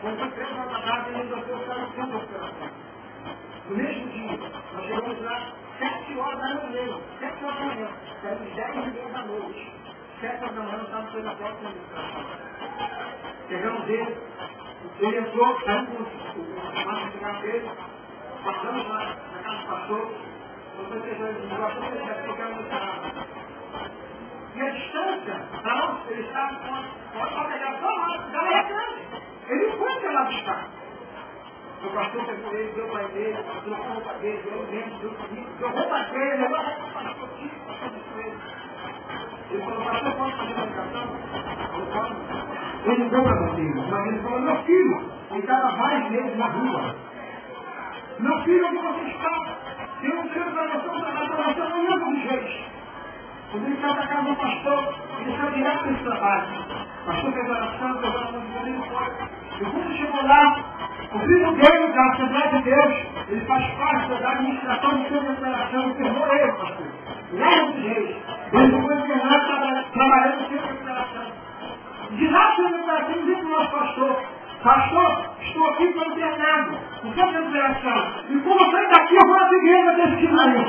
Quando foi 3 horas da tarde, ele ainda foi o cara no centro da operação. No mesmo dia, nós chegamos lá 7 horas da manhã, 7 horas da manhã, saímos 10h30 da noite. 7 horas da manhã, nós estávamos pela próxima administração. Chegamos ele entrou, saímos com o máximo de carro dele, passamos lá na casa do pastor, você seja de negócio, você já ficou no carro. E a distância, não, ele estava com a pegação da grande. Ele não foi até lá buscar. O pastor pegou ele, deu para ele, deu roupa dele, deu dentro, deu roupa dele, levou a roupa para o tio, pastor disse ele. Ele falou, pastor, pode fazer a ligação? Ele não deu para você, mas ele falou, meu filho, ele estava vários meses na rua. Meu filho, onde você está? Eu não sei para você não é do jeito. Quando ele sai da casa do pastor, ele sai direto desse trabalho. O pastor fez oração, fez oração de ele foi. E quando chegou lá, o filho dele, da Assembleia de Deus, ele faz parte da administração do centro de operação, internou ele, pastor. Lá no Reis. Ele foi internado trabalhando no centro de operação. De lá do centro de operação, ele disse para o nosso pastor, pastor, estou aqui para internado, no centro de operação. E como eu sair daqui, eu vou na igreja desse time.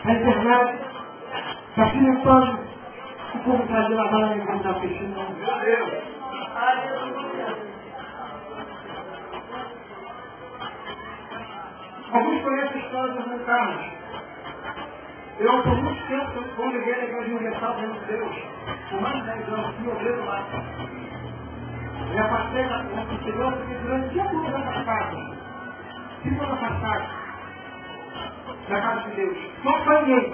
A internet está financiando o povo trazer a bala em casa da piscina. Alguns conhecem a história dos vulcanos. Eu, por muito tempo, quando liguei na Igreja Universal do Deus, por mais de 10 anos, fui obreiro lá. Me afastei no interior, porque durante o dia todo na casa, ficou na passagem. Na casa de Deus. Só apanhei.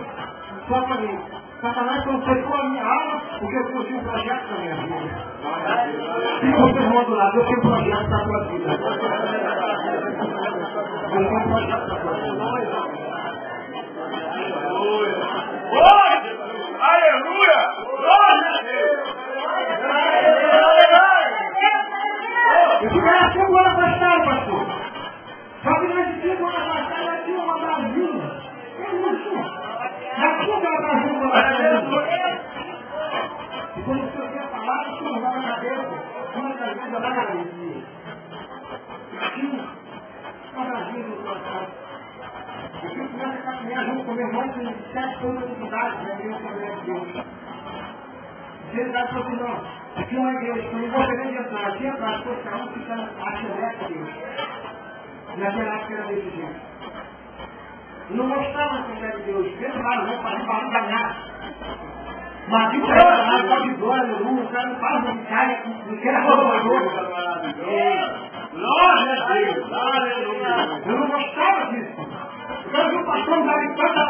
Satanás consertou a minha alma porque eu tinha um projeto na minha vida. E você do lado, eu tenho um projeto na tua vida. Eu tenho um projeto na tua vida. Aleluia! Glória a Deus! Eu fiquei 5 anos afastado, pastor. Só que nesse 5 anos afastado, eu tinha uma Brasília. Daqui da Brasília, e quando o senhor quer falar, o senhor vai na cabeça, uma das vezes da Brasília. Aqui, uma Brasília no coração. Eu começo a caminhar junto com meu irmão, com 7 anos de idade, na igreja de Deus. E ele dá para o irmão, aqui é uma igreja, quando eu vou querer entrar, aqui atrás, as pessoas estavam ficando a Assembleia de Deus. Naquela época era desse jeito. Não mostrava a Assembleia de Deus, mesmo lá não fazia barulho danado. Mas isso era danado, pode glória, o cara não faz um cara, não quer roubador. Glória a Deus! Aleluia! Eu não gostava disso. Quando o pastor estava em casa,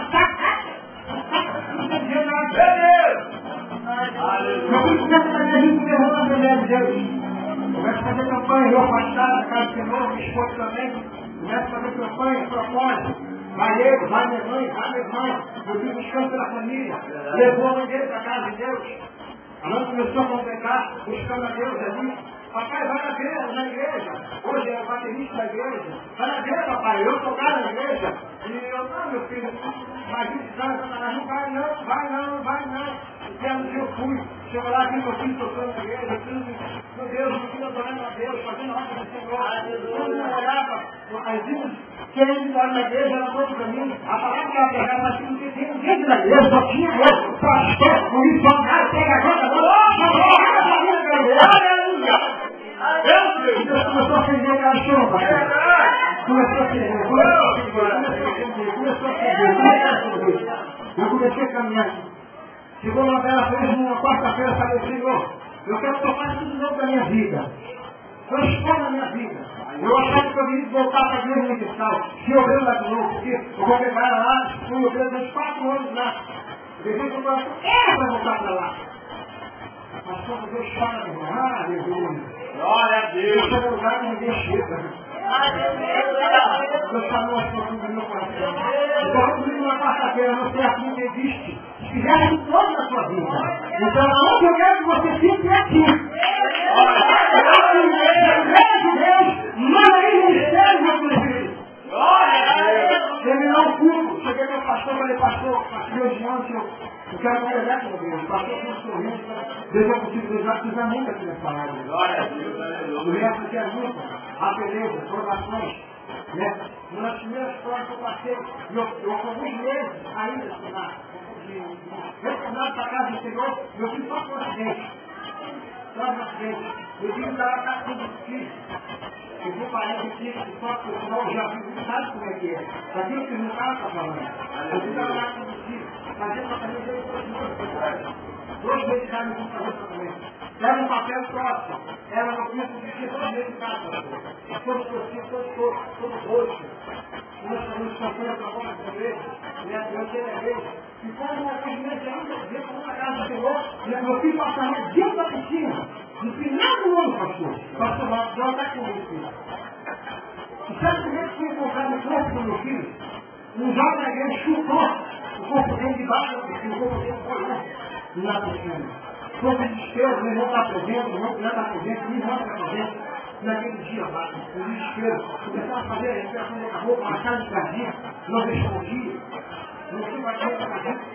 eu fui começar a fazer isso com a Assembleia de Deus. Começo a fazer campanha, eu afastado da casa do Senhor, minha esposa também. Começo a fazer campanha, propósito. Vai ele, vai minha mãe, vai meu irmão. Eu fui buscando pela família. Levou a mãe dele para a casa de Deus. A mãe começou a completar, buscando a Deus ali. Papai, vai na igreja. Hoje é o baterista da igreja. Vai na igreja, papai. Eu estou lá na igreja. E eu, não, meu filho. Mas isso, não vai não. E um dia eu fui. Chegou lá, vi meu filho tocando na igreja. Meu Deus, meu filho adorando a Deus, fazendo a obra do Senhor. Quando eu olhava, as irmãs querendo entrar na igreja, ela falou para mim. A palavra que ela pegava, mas não tinha ninguém na igreja, só tinha eu. Pastor, o missionário, pega agora, começou a acender aquela chuva. Começou a acender. Eu comecei a caminhar. Chegou uma bela vez, numa quarta-feira, falei, Senhor, eu quero tocar tudo novo da minha vida. Transforma a minha vida. Eu achava que eu ia voltar para a igreja universal. Se eu ver lá de novo, porque eu vou pegar ela lá, fui eu ver uns 4 anos lá. Depois eu falei, para voltar para lá. Mas quando Deus fala, aleluia. Glória a Deus! Deus é o lugar que ninguém chega. Deus falou as coisas do meu coração. Então, comigo na quarta-feira, não sei aqui que existe. Se quiser em toda a sua vida. Então, aonde eu quero que você fique é aqui. Deus, manda aí no mistério, meu filho. Terminar o culto. Cheguei meu pastor, falei, pastor, Deus diante, eu quero congregar com Deus. Pastor, com um sorriso, Deus vai consigo beijar, precisa muito aqui nessa palavra. Glória a Deus. O resto que ajuda, a beleza, provações. Né? Uma das primeiras provas que eu passei, eu com alguns meses ainda retornado para a casa do Senhor, meu filho só foi um acidente. Só um acidente. Meu filho estava casando do filho. Eu vou parar de dizer que só que o Senhor já viu, sabe como é que é. Sabia o que não estava falando. Eu fui lá com o filho, fazendo uma camisa de 2 meses já me vou fazer tratamento. Era um papel próximo. Era no filho que tinha todo meio de casa. Todo roxo. Nós estamos passando para fora da igreja. Eu sei da igreja. E como alguns meses ainda, dentro da casa do Senhor, meu filho passava dentro da piscina. No final do ano, pastor. Pastor, não está comigo. E sabe como é que foi encontrar no corpo do meu filho? Um jovem da igreja chutou o corpo dele debaixo da piscina. O corpo dele foi lá na piscina. Foi um desespero, meu irmão está presente, meu irmão está presente, minha irmã está presente. Naquele dia, o desespero, começaram a fazer a respiração da roupa, uma casa de jardim, não respondia, não tinha batimento cardíaco,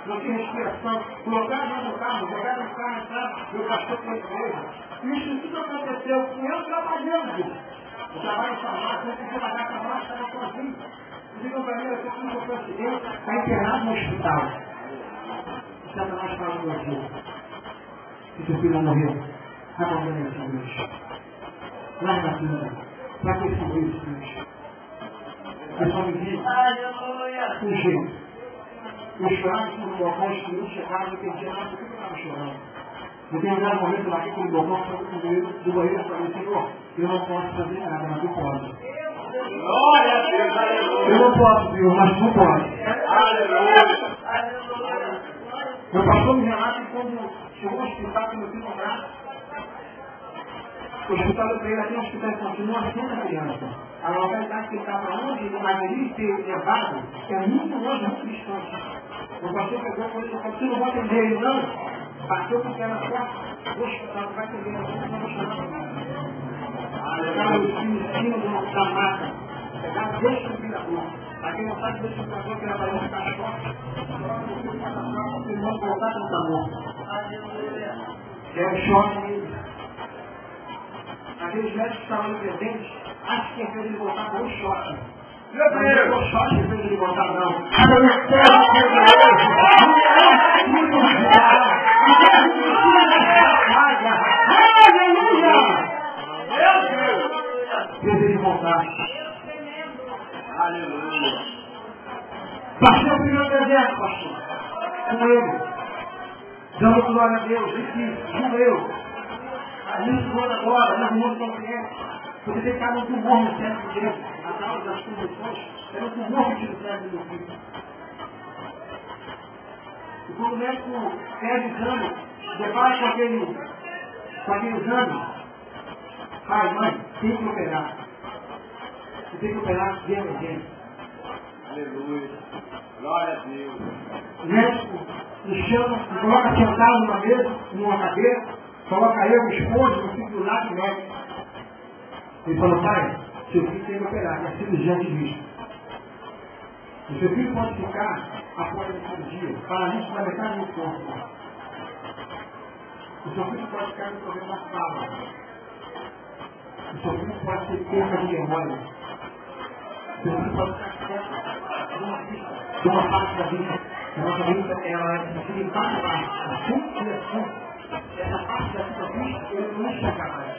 não tinha respiração, colocaram no carro, jogaram no carro, entraram, meu pastor foi igreja. Isso tudo aconteceu com eu trabalhando. O trabalho farmácia, eu tinha que pagar a farmácia, estava sozinho. Digam para mim, eu estou com um acidente, está internado no hospital. O Satanás fala no meu filho. E seu filho não morreu. Abandone esse Deus. Larga a vida. Para que esse Deus? Eu só me vi com jeito. Eu chorava com o balcão, os filhos chegaram, eu entendia nada, por que eu estava chorando? Eu tenho um momento lá que com o balcão, do banheiro, eu falei, Senhor, eu não posso fazer nada, mas tu pode. Glória a Deus, aleluia. Eu não posso, Senhor, mas tu pode. Aleluia. Meu pastor me relata que quando chegou ao hospital, que meu filho braço, o hospital do Pereira tem um hospital infantil, não atende a criança. A localidade que ele estava onde ele deveria ter levado é muito longe, muito distante. O pastor pegou quando ele falou, você não vai atender ele não? Bateu porque era forte, o hospital não vai atender ele não, vou chamar para casa. Pegaram os filhos em cima da mata, pegaram dois desfibriladores. Aqui não sabe desse desfibrilador que era para ele ficar forte. O irmão voltar para o amor. É um choque nele. Aqueles médicos que estavam presentes, acho que fez ele voltar com um choque. Meu Deus! Não choque fez ele voltar, não. Aleluia! Fez ele voltar. Aleluia. Passei o primeiro deserto, pastor. Com ele. Dando glória a Deus. Com eu. Isso agora, não mundo não conhece. Porque tem que estar no tumor no cérebro dele. A causa das convulsões é no tumor que tira o cérebro do filho. E quando o médico pede o exame, depara com aquele exame, pai, mãe, tem que operar. Você tem que operar de emergência. Aleluia. Glória a Deus. O médico me chama, me coloca sentado numa mesa, numa cadeira, coloca eu, o esposo, no filho do lado do médico. Ele falou, pai, seu filho tem que operar, é cirurgia antivista. O seu filho pode ficar após a cirurgia, paralítico da metade do corpo. O seu filho pode ficar no problema da fala. O seu filho pode ter perda de memória. O seu filho pode ficar de uma parte da vida. A nossa vida, ela é dividida em 4 partes. Assim e assim. Essa parte da vida, ele não enxerga mais.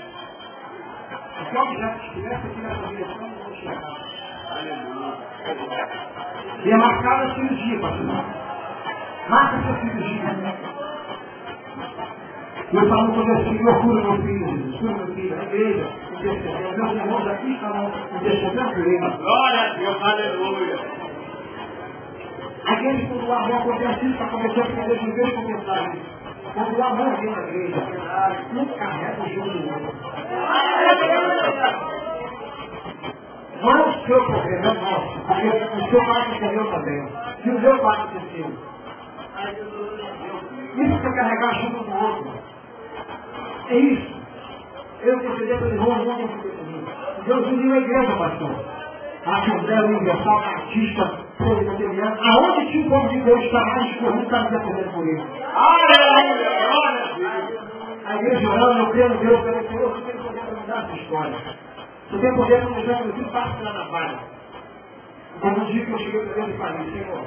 Se o objeto estivesse aqui nessa direção, eu não enxergar. Aleluia. E é marcada a cirurgia, pastor. Marca essa cirurgia. Eu falo com meu filho, eu curo meu filho, a igreja, intercedendo. Meus irmãos aqui estavam intercedendo por ele. Glória a Deus, aleluia. Aqueles quando o amor acontece isso, para começar a entender de vez com mensagem. Quando o amor vem na igreja, não carrega o jogo do outro. Não é o seu problema, é o nosso. Porque o seu pai entendeu também. E o meu pai aconteceu. Isso que é carregar junto do outro. É isso. Eu defender pelo irmão, não defender por mim. Deus uniu a igreja, pastor. A Assembleia Universal Batista Presbiteriana. Aonde tinha o povo de Deus está mais correndo, está me defendendo por ele. Aleluia! Glória a Deus! A igreja orando, eu creio em Deus, eu falei, Senhor, você tem poder para mudar essa história. Você tem poder para mudar meu filho, passa lá na vaga. Como um dia que eu cheguei para Deus e falei, Senhor,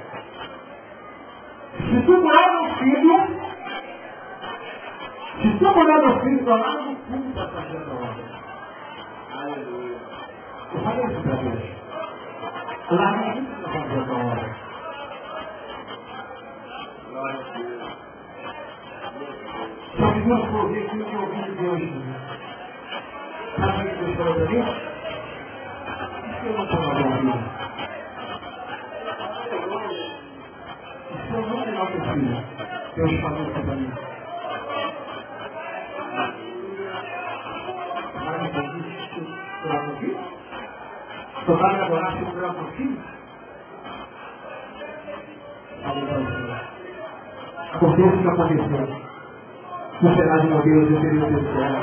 se tu curar meu filho, lá no fundo da fazenda da obra. Aleluia! Eu falei isso para Deus. Lá no fundo da fazenda da obra. Glória a Deus! Só que Deus falou aquilo que eu ouvi de Deus. Sabe o que Deus falou para mim? Isso que eu não estou falando. Isso é muito legal para o filho. Deus falou isso para mim. Você vai adorar se curar um pouquinho? Aconteça o que aconteceu. Não será de modelo de Deus pessoal.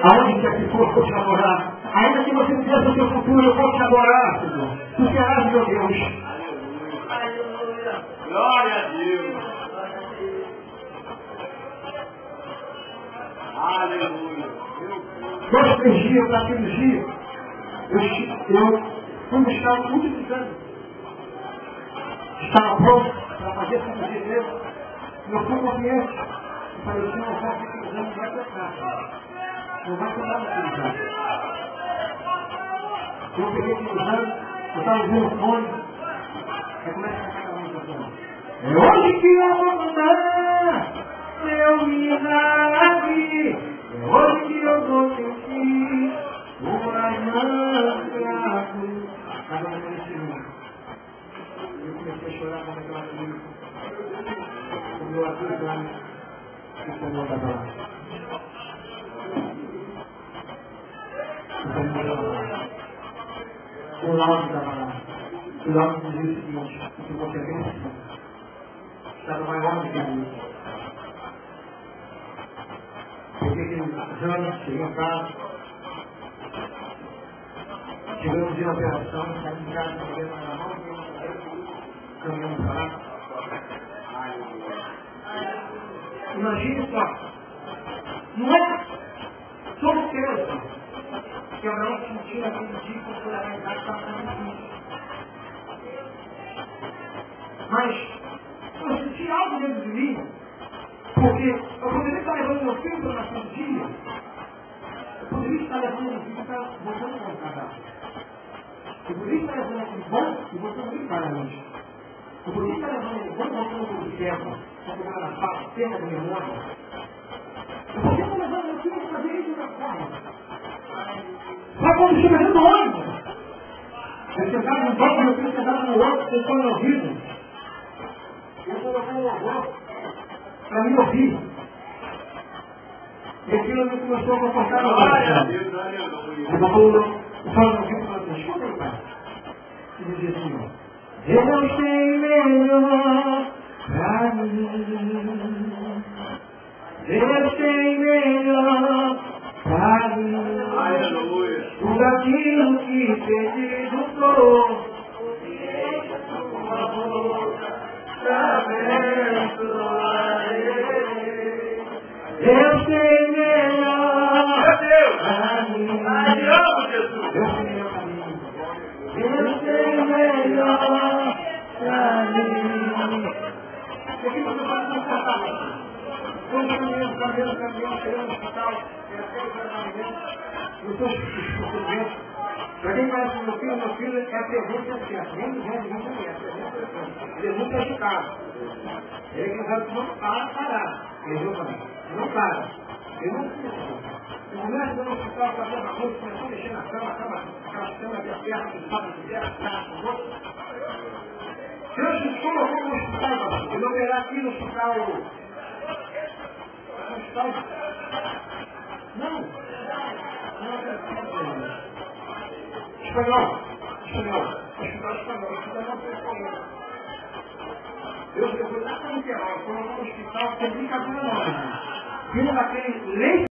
Aonde quer que for, vou te adorar. Ainda que você não veja o seu futuro, eu vou te adorar, Senhor. Tu serás meu Deus. Glória a Deus! Aleluia! 2, 3 dias para aquele dia, eu fui buscar o último exame. Estava pronto para fazer esse cirurgia dele. Eu fui confiante. Eu falei, Senhor, eu faço esse exame, não vai tocar. Não vai tocar naquele exame. Eu peguei aquele exame, eu estava ouvindo o fone. Aí começa a cantar a música. É hoje que eu vou mandar meu milagre. É hoje que eu vou sentir uma manca. Agora eu comecei a chorar com aquela coisa. O meu atualizado ficou no da barra. O laudo da barra. O laudo dizia o seguinte, que você é bem assim. Está no maior do que isso. Peguei aquele exame, cheguei em casa. Chegamos de operação, saímos de casa, cabeça na mão, caminhamos para lá. Imagine só. Não é surpresa que eu não senti aquele dia que foi a realidade estava difícil. Mas eu senti algo dentro de mim, porque eu poderia estar levando meu filho para uma cirurgia, eu poderia estar levando meu filho para voltando para o cadastro. Eu poderia estar levando aquele bom e voltando para a mente. Eu poderia estar levando ele bom e voltando para o céu, para pegar na fala, perda da memória. Eu poderia estar levando meu filho para fazer isso de outra forma. Mas quando chega dentro do ônibus, eu sentava no banco, meu filho sentava no outro, sentou no ouvido. Eu colocou um louvor para me ouvir. E aquilo me começou a comportar na hora. Eu colocou o fone no ouvido e falou assim, escuta aí, pai. E dizia assim, Deus tem melhor pra mim. Deus tem melhor pra mim. Aleluia! Tudo aquilo que pedido for. Por favor, Deus tem melhor pra mim. Deus tem melhor pra mim. Deus tem melhor pra mim. O que você faz no hospital? Quando eu caminhando, chegando no hospital, era 6 horas da manhã, eu estou estudando. Para quem conhece meu filho é a pergunta certa. Nem conhece. Ele é muito agitado. Ele não para parar. Entendeu também? Não para. Ele não precisa. Eu começo no hospital, fazendo uma coisa, começou a mexer na cama, aquelas camas de aperto, que fazem de terra, com outro. Deus nos colocou no hospital, ele operar aqui no hospital. No hospital. Não. Espanhol. Hospital espanhol, eu fui lá para o Niterói, fui no hospital, tem brincadeira não. Vindo daquele leite